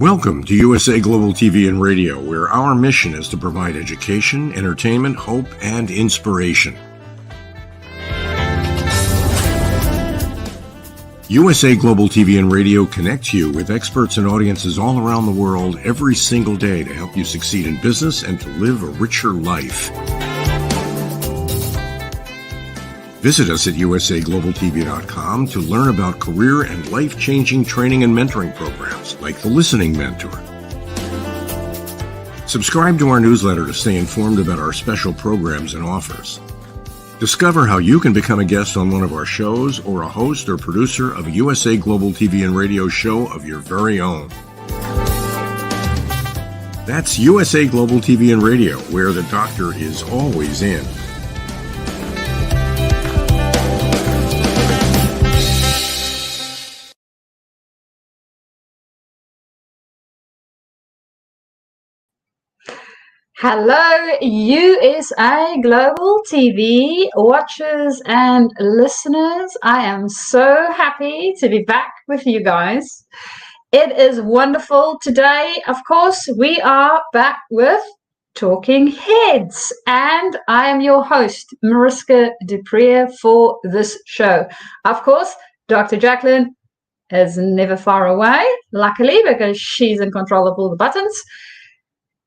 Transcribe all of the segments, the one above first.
Welcome to USA Global TV and Radio, where our mission is to provide education, entertainment, hope, and inspiration. USA Global TV and Radio connects you with experts and audiences all around the world every single day to help you succeed in business and to live a richer life. Visit us at usaglobaltv.com to learn about career and life-changing training and mentoring programs like the Listening Mentor. Subscribe to our newsletter to stay informed about our special programs and offers. Discover how you can become a guest on one of our shows or a host or producer of a USA Global TV and Radio show of your very own. That's USA Global TV and Radio, where the doctor is always in. Hello, USA Global TV watchers and listeners. I am so happy to be back with you guys. It is wonderful. Today, of course, we are back with Talking Heads, and I am your host, Mariska du Preez, for this show. Of course, Dr. Jacqueline is never far away, luckily, because she's in control of all the buttons.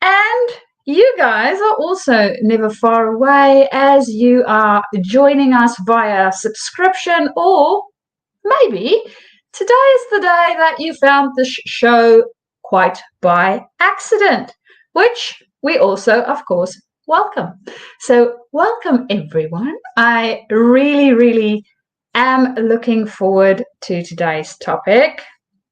And you guys are also never far away as you are joining us via subscription, or maybe today is the day that you found this show quite by accident, which we also, of course, welcome. So welcome, everyone. I really am looking forward to today's topic.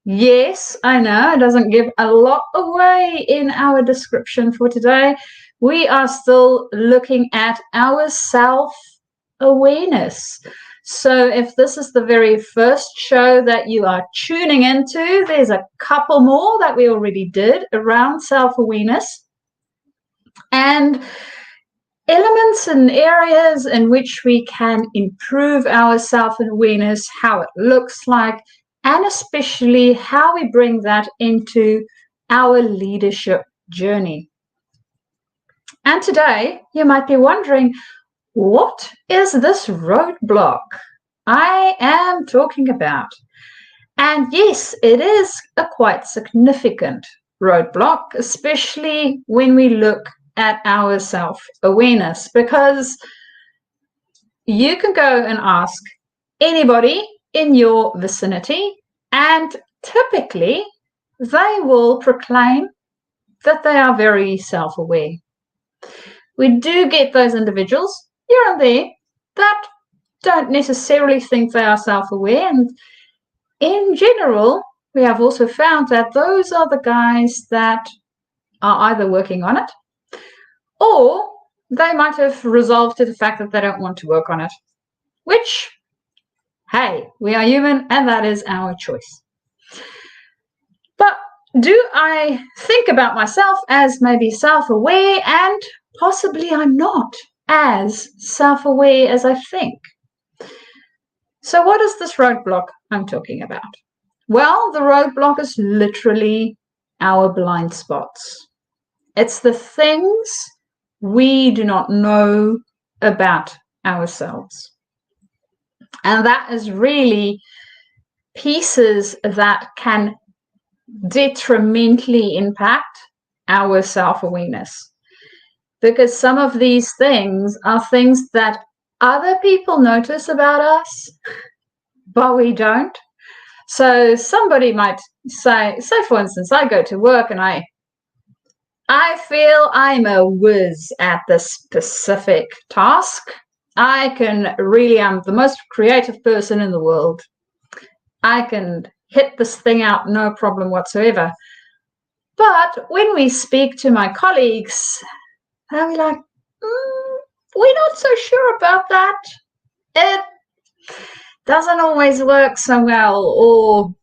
Yes, I know it doesn't give a lot away in our description for today. We are still looking at our self-awareness. So if this is the very first show that you are tuning into, there's a couple more that we already did around self-awareness and elements and areas in which we can improve our self-awareness, how it looks like, and especially how we bring that into our leadership journey. And today, you might be wondering, what is this roadblock I am talking about? And yes, it is a quite significant roadblock, especially when we look at our self-awareness, because you can go and ask anybody in your vicinity, and typically they will proclaim that they are very self-aware. We do get those individuals here and there that don't necessarily think they are self-aware, and in general we have also found that those are the guys that are either working on it, or they might have resolved to the fact that they don't want to work on it, which, hey, we are human, and that is our choice. But do I think about myself as maybe self-aware? And possibly I'm not as self-aware as I think. So what is this roadblock I'm talking about? Well, the roadblock is literally our blind spots. It's the things we do not know about ourselves. And that is really pieces that can detrimentally impact our self-awareness. Because some of these things are things that other people notice about us, but we don't. So somebody might say, for instance, I go to work and I feel I'm a whiz at this specific task. I am the most creative person in the world. I can hit this thing out, no problem whatsoever. But when we speak to my colleagues, they'll be like, we're not so sure about that. It doesn't always work so well. Or,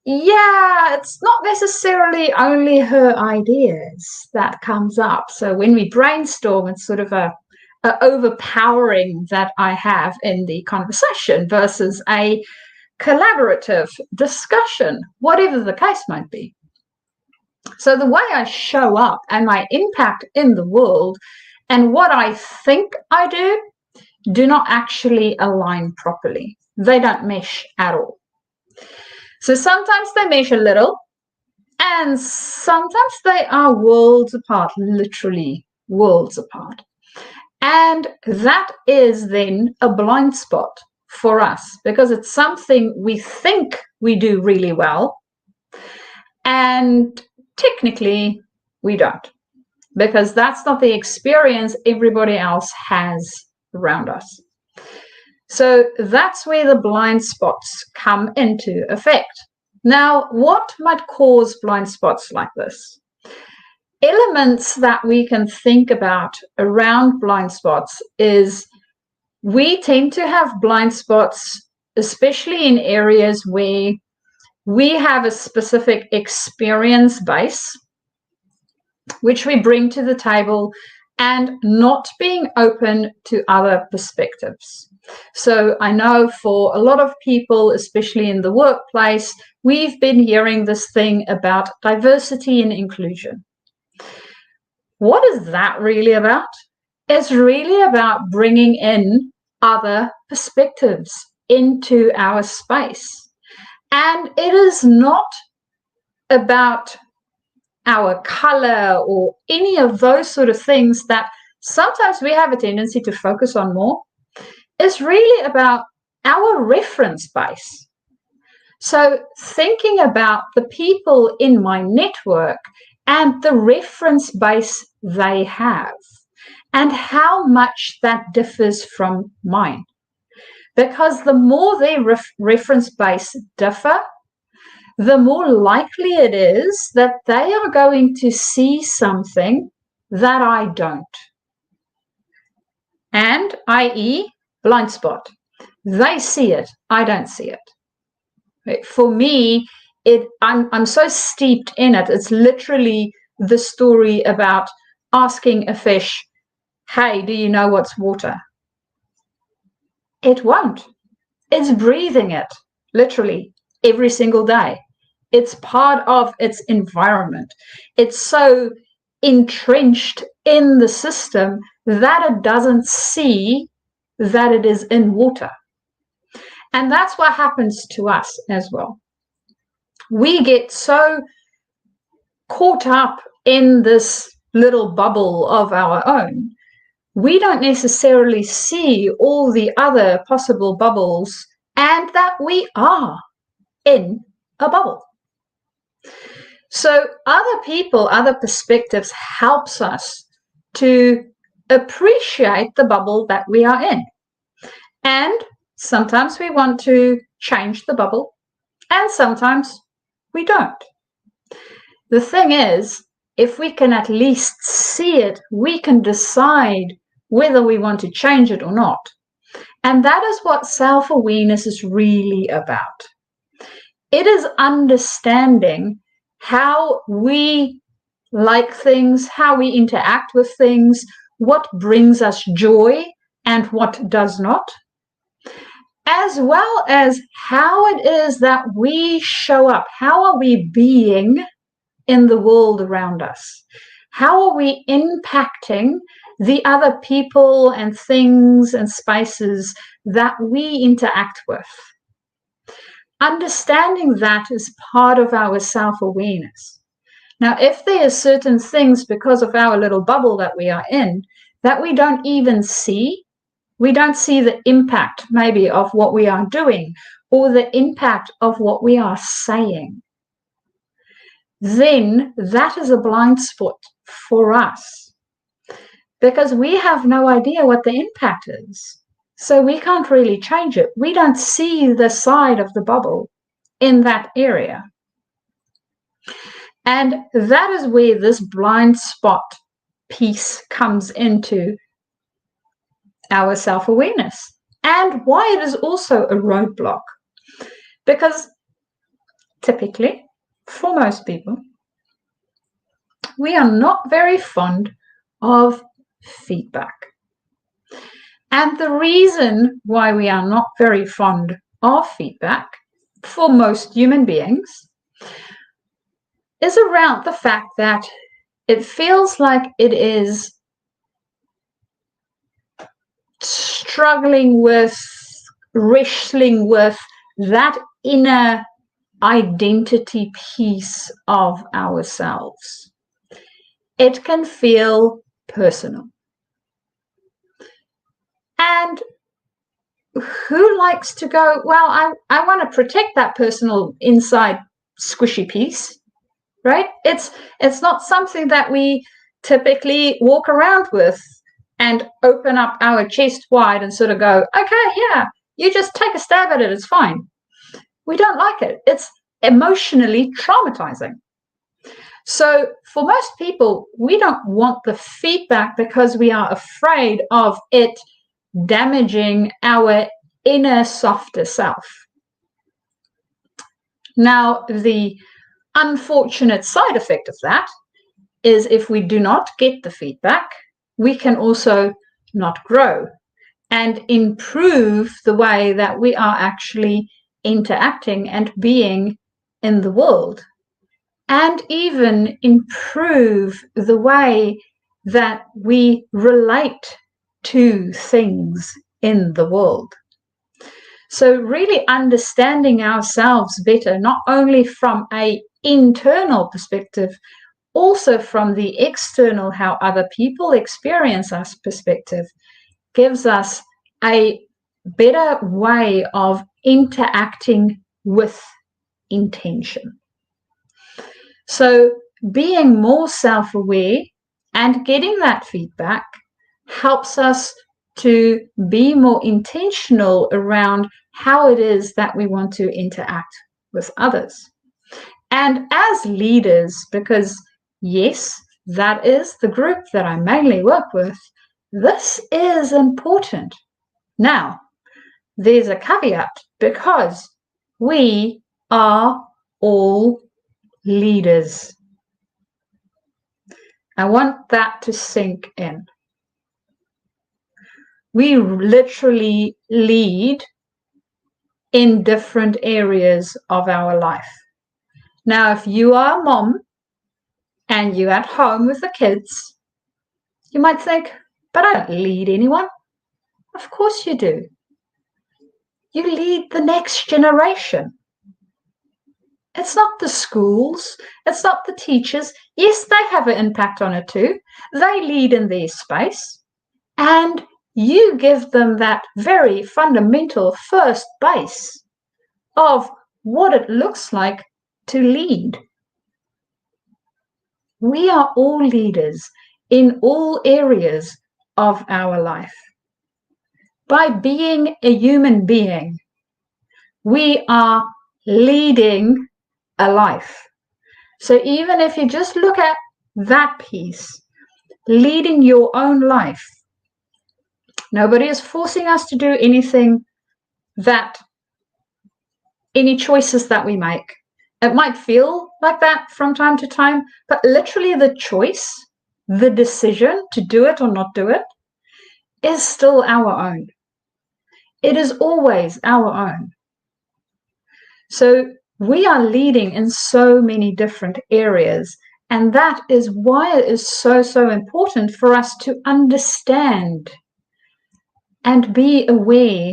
yeah, it's not necessarily only her ideas that comes up. So when we brainstorm, it's sort of a overpowering that I have in the conversation versus a collaborative discussion, whatever the case might be. So the way I show up and my impact in the world and what I think I do not actually align properly. They don't mesh at all. So sometimes they mesh a little, and sometimes they are worlds apart, literally worlds apart. And that is then a blind spot for us because it's something we think we do really well. And technically, we don't, because that's not the experience everybody else has around us. So that's where the blind spots come into effect. Now, what might cause blind spots like this? Elements that we can think about around blind spots is we tend to have blind spots, especially in areas where we have a specific experience base, which we bring to the table, and not being open to other perspectives. So I know for a lot of people, especially in the workplace, we've been hearing this thing about diversity and inclusion. What is that really about? It's really about bringing in other perspectives into our space. And it is not about our color or any of those sort of things that sometimes we have a tendency to focus on more. It's really about our reference base. So thinking about the people in my network and the reference base they have and how much that differs from mine. Because the more their reference base differ, the more likely it is that they are going to see something that I don't. And, i.e., blind spot. They see it, I don't see it. For me, I'm so steeped in it. It's literally the story about asking a fish, hey, do you know what's water? It won't. It's breathing it, literally, every single day. It's part of its environment. It's so entrenched in the system that it doesn't see that it is in water. And that's what happens to us as well. We get so caught up in this little bubble of our own, we don't necessarily see all the other possible bubbles and that we are in a bubble. So other people, other perspectives helps us to appreciate the bubble that we are in. And sometimes we want to change the bubble and sometimes we don't. The thing is, if we can at least see it, we can decide whether we want to change it or not. And that is what self-awareness is really about. It is understanding how we like things, how we interact with things, what brings us joy and what does not, as well as how it is that we show up. How are we being in the world around us? How are we impacting the other people and things and spaces that we interact with? Understanding that is part of our self-awareness. Now, if there are certain things because of our little bubble that we are in that we don't even see, we don't see the impact maybe of what we are doing or the impact of what we are saying, then that is a blind spot for us because we have no idea what the impact is. So we can't really change it. We don't see the side of the bubble in that area. And that is where this blind spot piece comes into our self-awareness and why it is also a roadblock. Because typically, for most people, we are not very fond of feedback. And the reason why we are not very fond of feedback for most human beings is around the fact that it feels like it is struggling with, wrestling with that inner identity piece of ourselves. It can feel personal. And who likes to go, well, I want to protect that personal inside squishy piece, right? It's not something that we typically walk around with and open up our chest wide and sort of go, okay, yeah, you just take a stab at it, it's fine. We don't like it. It's emotionally traumatizing. So for most people, we don't want the feedback because we are afraid of it damaging our inner softer self. Now, the unfortunate side effect of that is if we do not get the feedback, we can also not grow and improve the way that we are actually interacting and being in the world, and even improve the way that we relate to things in the world. So really understanding ourselves better, not only from an internal perspective, also from the external, how other people experience us perspective, gives us a better way of interacting with intention. So being more self-aware and getting that feedback helps us to be more intentional around how it is that we want to interact with others. And as leaders, because yes, that is the group that I mainly work with, this is important. Now, there's a caveat, because we are all leaders. I want that to sink in. We literally lead in different areas of our life. Now, if you are a mom and you're at home with the kids, you might think, but I don't lead anyone. Of course you do. You lead the next generation. It's not the schools. It's not the teachers. Yes, they have an impact on it too. They lead in their space. And you give them that very fundamental first base of what it looks like to lead. We are all leaders in all areas of our life. By being a human being, we are leading a life. So even if you just look at that piece, leading your own life, nobody is forcing us to do anything, that any choices that we make. It might feel like that from time to time, but literally the choice, the decision to do it or not do it, is still our own. It is always our own. So we are leading in so many different areas, and that is why it is so, so important for us to understand and be aware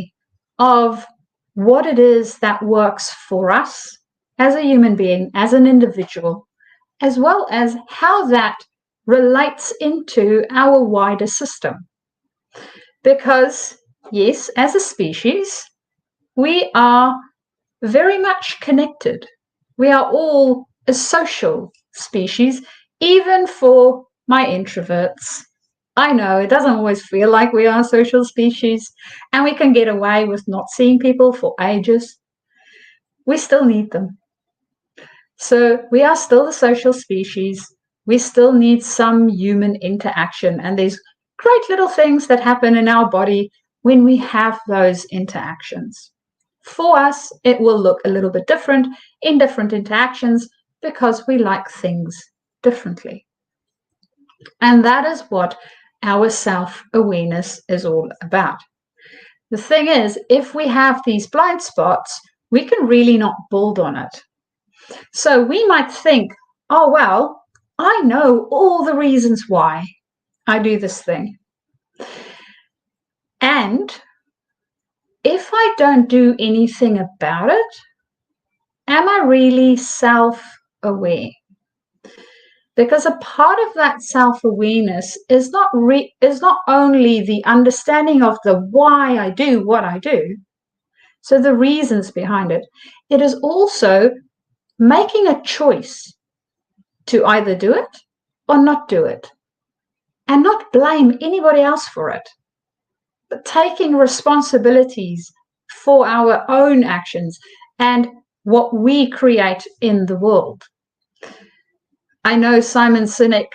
of what it is that works for us as a human being, as an individual, as well as how that relates into our wider system. Because, yes, as a species, we are very much connected. We are all a social species, even for my introverts. I know it doesn't always feel like we are a social species, and we can get away with not seeing people for ages. We still need them. So we are still a social species. We still need some human interaction, and there's great little things that happen in our body when we have those interactions. For us, it will look a little bit different in different interactions because we like things differently. And that is what our self-awareness is all about. The thing is, if we have these blind spots, we can really not build on it. So we might think, oh, well, I know all the reasons why I do this thing. And if I don't do anything about it, am I really self-aware? Because a part of that self-awareness is not only the understanding of the why I do what I do, so the reasons behind it. It is also making a choice to either do it or not do it, and not blame anybody else for it, but taking responsibilities for our own actions and what we create in the world. I know Simon Sinek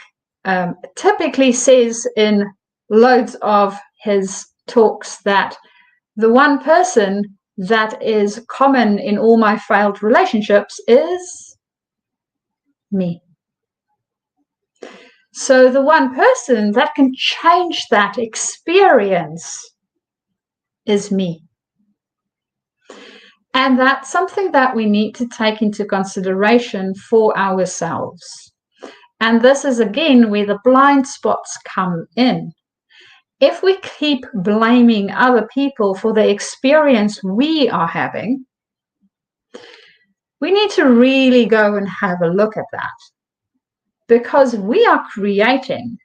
typically says in loads of his talks that the one person that is common in all my failed relationships is me. So the one person that can change that experience is me. And that's something that we need to take into consideration for ourselves. And this is, again, where the blind spots come in. If we keep blaming other people for the experience we are having, we need to really go and have a look at that, because we are creating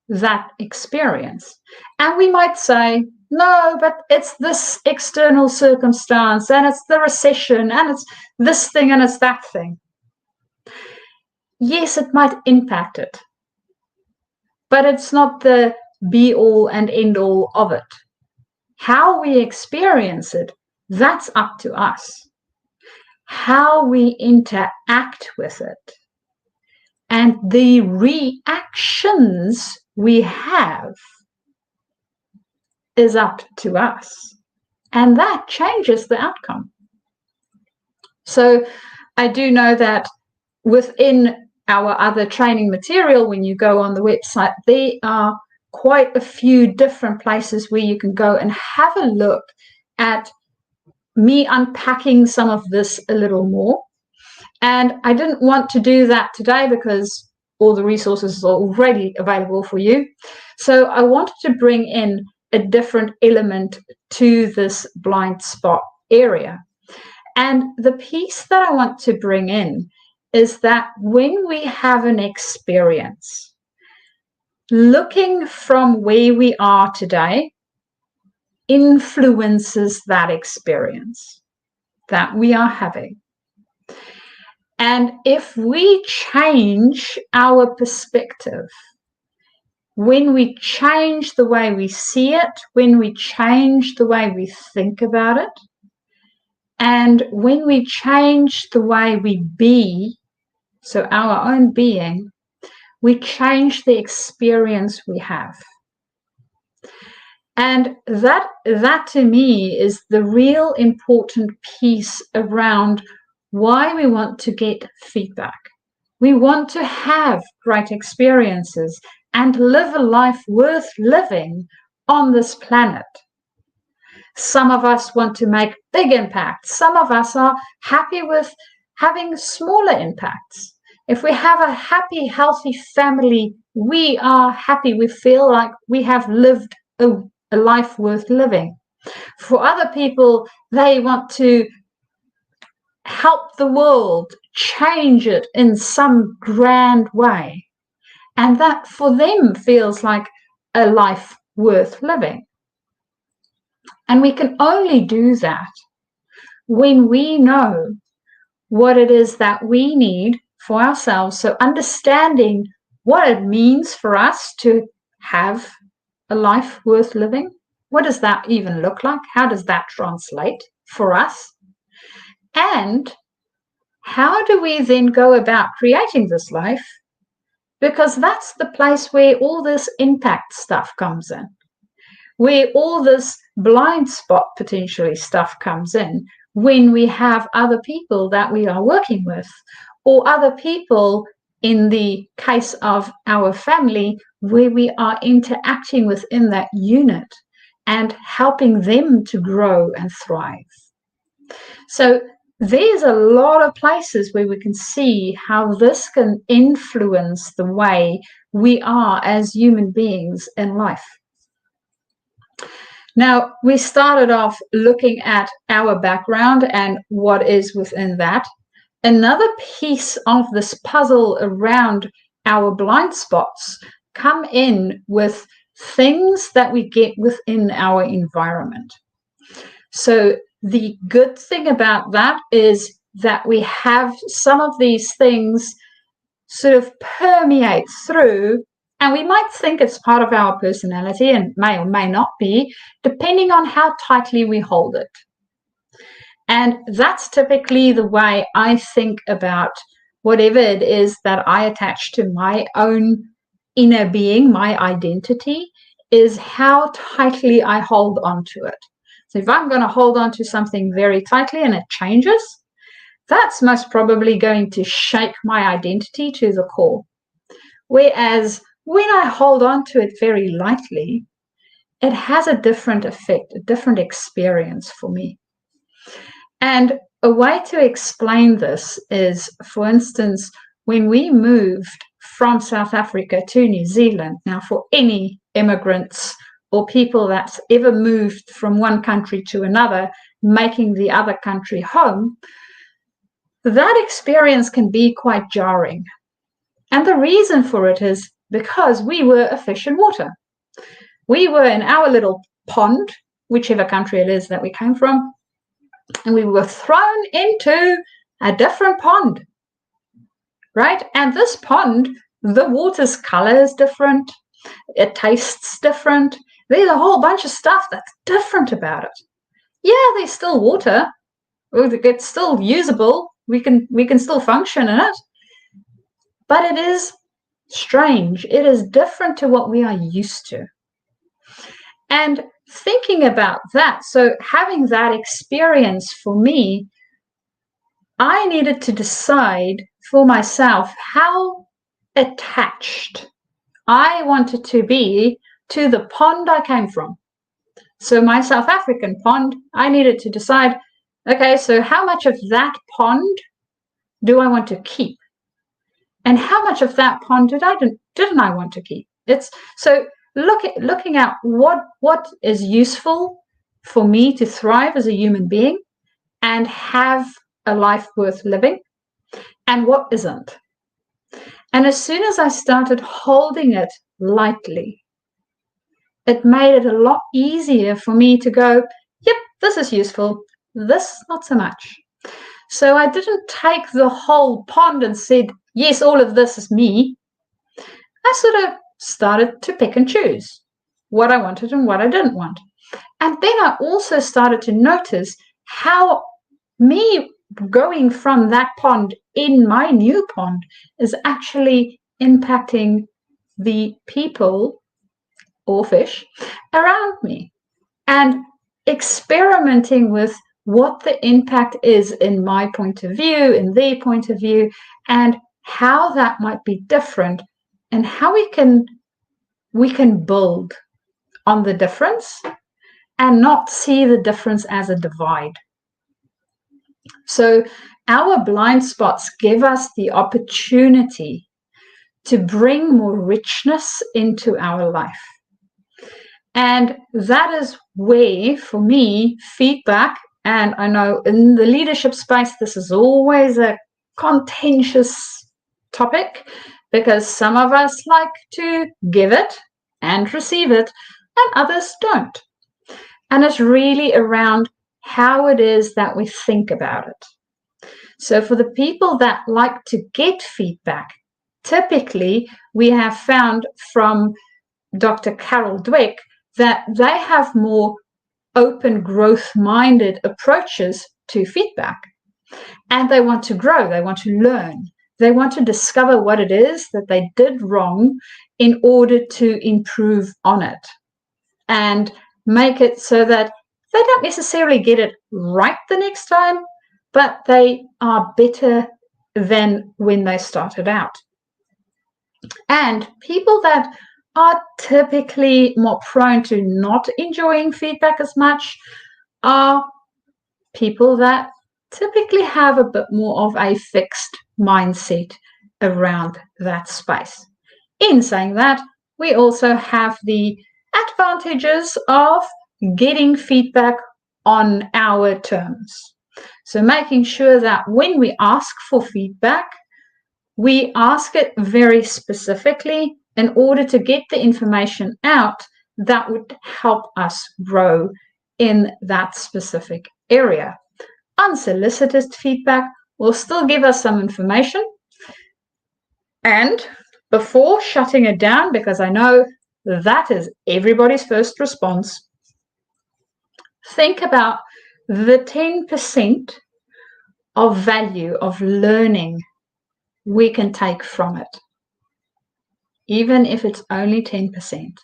that experience. And we might say, no, but it's this external circumstance, and it's the recession, and it's this thing, and it's that thing. Yes, it might impact it, but it's not the be-all and end-all of it. How we experience it, that's up to us. How we interact with it and the reactions we have is up to us. And that changes the outcome. So I do know that within our other training material, when you go on the website, there are quite a few different places where you can go and have a look at me unpacking some of this a little more. And I didn't want to do that today because all the resources are already available for you. So I wanted to bring in a different element to this blind spot area. And the piece that I want to bring in is that when we have an experience, looking from where we are today influences that experience that we are having. And if we change our perspective, when we change the way we see it, when we change the way we think about it, and when we change the way we be, so our own being, we change the experience we have. And that to me is the real important piece around why we want to get feedback. We want to have great experiences and live a life worth living on this planet. Some of us want to make big impacts. Some of us are happy with having smaller impacts. If we have a happy, healthy family, we are happy. We feel like we have lived a life worth living. For other people, they want to help the world, change it in some grand way. And that for them feels like a life worth living. And we can only do that when we know what it is that we need for ourselves. So understanding what it means for us to have a life worth living. What does that even look like? How does that translate for us? And how do we then go about creating this life? Because that's the place where all this impact stuff comes in, where all this blind spot potentially stuff comes in, when we have other people that we are working with, or other people in the case of our family, where we are interacting within that unit and helping them to grow and thrive. So there's a lot of places where we can see how this can influence the way we are as human beings in life. Now, we started off looking at our background and what is within that. Another piece of this puzzle around our blind spots come in with things that we get within our environment. So the good thing about that is that we have some of these things sort of permeate through, and we might think it's part of our personality and may or may not be, depending on how tightly we hold it. And that's typically the way I think about whatever it is that I attach to my own inner being, my identity, is how tightly I hold on to it. So if I'm going to hold on to something very tightly and it changes, that's most probably going to shake my identity to the core. Whereas when I hold on to it very lightly, it has a different effect, a different experience for me. And a way to explain this is, for instance, when we moved from South Africa to New Zealand, now for any immigrants or people that's ever moved from one country to another, making the other country home, that experience can be quite jarring. And the reason for it is because we were a fish in water. We were in our little pond, whichever country it is that we came from, and we were thrown into a different pond, right? And this pond, the water's color is different. It tastes different. There's a whole bunch of stuff that's different about it. Yeah, there's still water. It's still usable. We can still function in it. But it is strange. It is different to what we are used to. And thinking about that, so having that experience for me, I needed to decide for myself how attached I wanted to be to the pond I came from. So my South African pond, I needed to decide, okay, so how much of that pond do I want to keep? And how much of that pond didn't I want to keep? It's so looking at what is useful for me to thrive as a human being and have a life worth living, and what isn't. And as soon as I started holding it lightly, it made it a lot easier for me to go, yep, this is useful, this not so much. So I didn't take the whole pond and said, yes, all of this is me. I sort of started to pick and choose what I wanted and what I didn't want. And then I also started to notice how me going from that pond in my new pond is actually impacting the people or fish around me, and experimenting with what the impact is in my point of view, in their point of view, and how that might be different, and how we can build on the difference and not see the difference as a divide. So our blind spots give us the opportunity to bring more richness into our life. And that is where, for me, feedback, and I know in the leadership space, this is always a contentious topic, because some of us like to give it and receive it, and others don't. And it's really around how it is that we think about it. So for the people that like to get feedback, typically we have found from Dr. Carol Dweck that they have more open, growth-minded approaches to feedback. And they want to grow, they want to learn, they want to discover what it is that they did wrong in order to improve on it and make it so that they don't necessarily get it right the next time, but they are better than when they started out. And people that are typically more prone to not enjoying feedback as much are people that typically have a bit more of a fixed mindset around that space. In saying that, we also have the advantages of getting feedback on our terms. So making sure that when we ask for feedback, we ask it very specifically in order to get the information out that would help us grow in that specific area. Unsolicited feedback will still give us some information. And before shutting it down, because I know that is everybody's first response, think about the 10% of value of learning we can take from it, even if it's only 10%.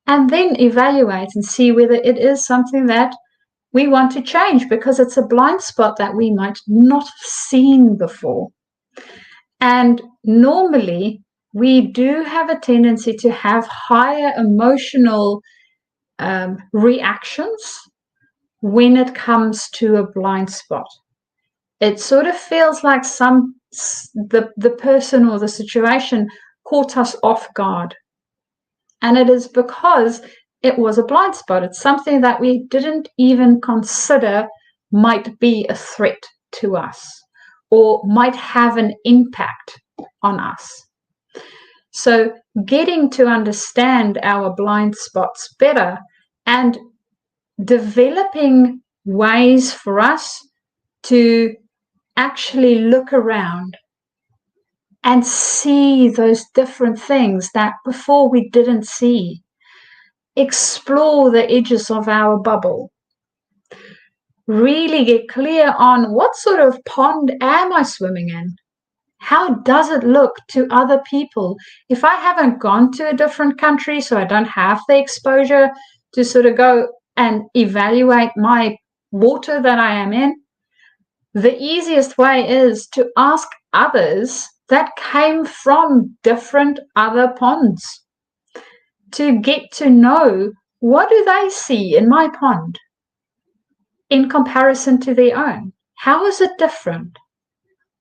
And then evaluate and see whether it is something that we want to change, because it's a blind spot that we might not have seen before. And normally, we do have a tendency to have higher emotional reactions when it comes to a blind spot. It sort of feels like the person or the situation caught us off guard. And it is because it was a blind spot. It's something that we didn't even consider might be a threat to us or might have an impact on us. So getting to understand our blind spots better and developing ways for us to actually look around and see those different things that before we didn't see. Explore the edges of our bubble. Really get clear on what sort of pond am I swimming in? How does it look to other people? If I haven't gone to a different country, so I don't have the exposure to sort of go and evaluate my water that I am in, the easiest way is to ask others that came from different other ponds to get to know, what do they see in my pond in comparison to their own? How is it different?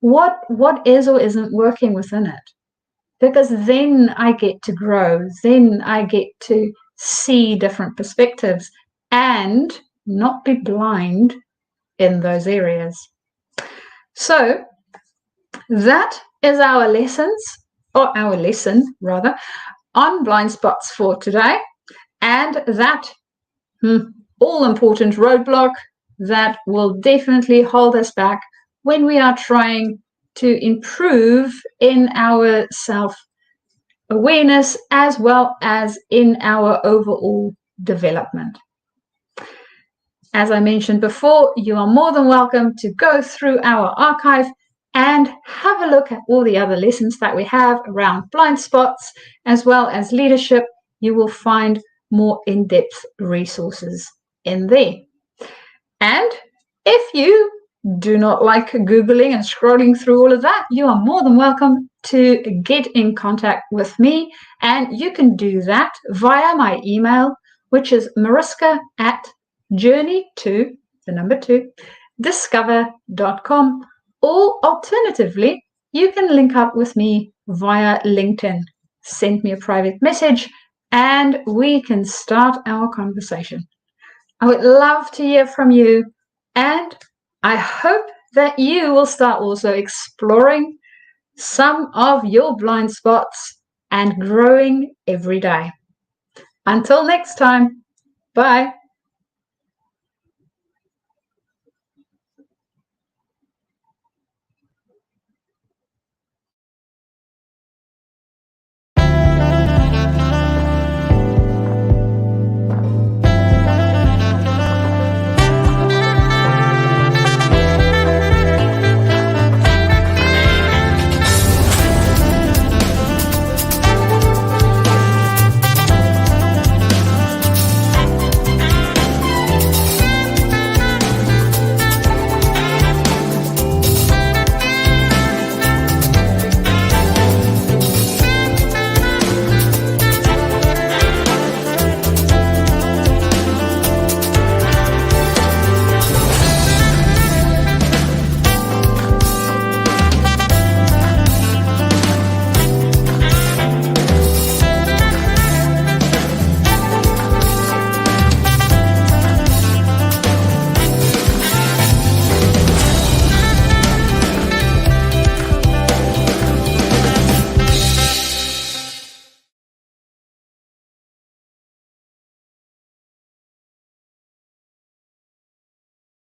What is or isn't working within it? Because then I get to grow, then I get to see different perspectives and not be blind in those areas. So that is our lesson on blind spots for today, and that all-important roadblock that will definitely hold us back when we are trying to improve in our self-awareness as well as in our overall development. As I mentioned before, you are more than welcome to go through our archive and have a look at all the other lessons that we have around blind spots as well as leadership. You will find more in-depth resources in there. And if you do not like Googling and scrolling through all of that, you are more than welcome to get in contact with me. And you can do that via my email, which is mariska@journey2discover.com. Or alternatively, you can link up with me via LinkedIn. Send me a private message and we can start our conversation. I would love to hear from you, and I hope that you will start also exploring some of your blind spots and growing every day. Until next time, bye.